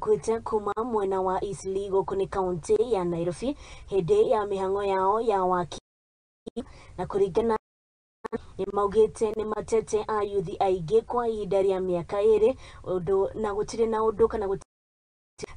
makuite kuma mwena wa Easleigh kuni kaunti ya Nairobi hede ya mihango yao ya waki na kurigana maugite ni matete a yuthi aige kwa idari ya miaka ere odo na gutire na odo kana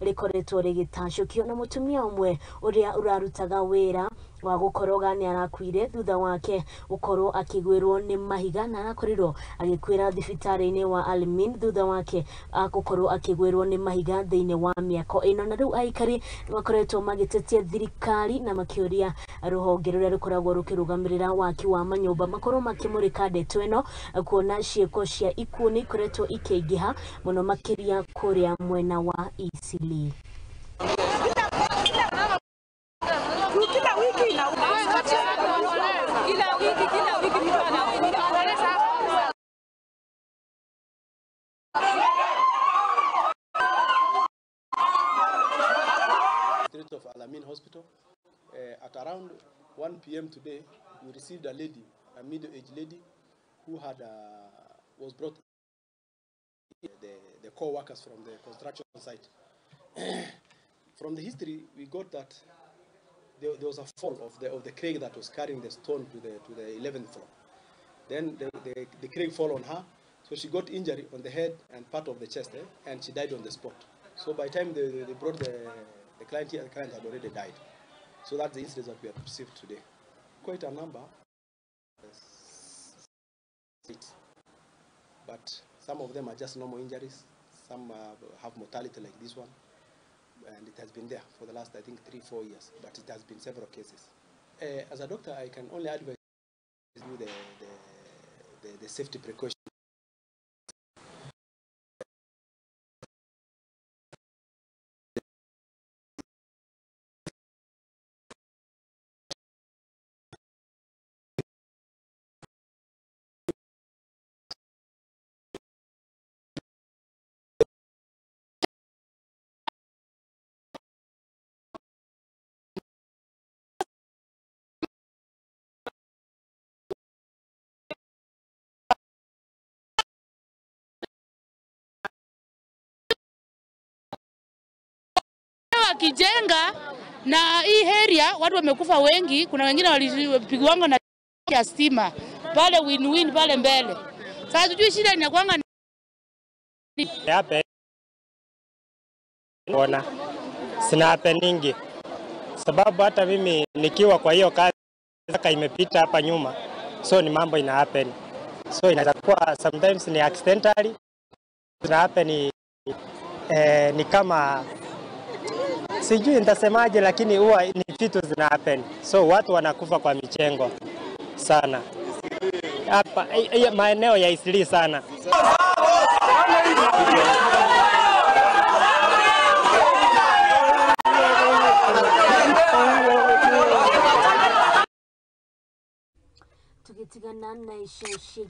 rikoretwo rigitacukio na mutumia umwe uria urarutaga wira wa gukoroga ni arakuire thutha wake ukorwo akigwirwo ni mahiga na arakorirwo agikwira thibitari-ini wa Almin thutha wake gukorwo akigwirwo ni mahiga thiini wa miako ino na riu aikari bakoretwo magitetia thirikari na makiuria ruhonge ruria rukoragwo rukirugamirira waki wa manyumba makorwo makimurika ndeto ino kuona cieko cia ikuni koretwo ikeingiha muno makiria kuria mwena wa Easleigh. Of Alamin Hospital. At around 1 p.m. today, we received a lady, a middle-aged lady, who had was brought the co-workers from the construction site. From the history, we got that there was a fall of the crane that was carrying the stone to the 11th floor. Then the crane fell on her, so she got injury on the head and part of the chest, and she died on the spot. So by the time they brought the client here, the client had already died. So that's the incident that we have received today. Quite a number. But some of them are just normal injuries. Some have mortality like this one. And it has been there for the last, I think, 3-4 years. But it has been several cases. As a doctor, I can only advise you the safety precautions. Kijenga na hii area watu wamekufa wengi, kuna wengine walipigwa na ya stima pale win pale mbele. Sasa tujui shida ni kwanga ni hapa ona sina happening, sababu hata mimi nikiwa kwa hiyo kazi saka imepita hapa nyuma, so ni mambo ina happen, so inaweza kuwa sometimes ni accidentally ina happen, ni kama sijui nitasemaje, lakini huwa ni vitu zina happen, so watu wanakufa kwa michengo sana hapa maeneo ya Easleigh sana. Tukitigana na ishe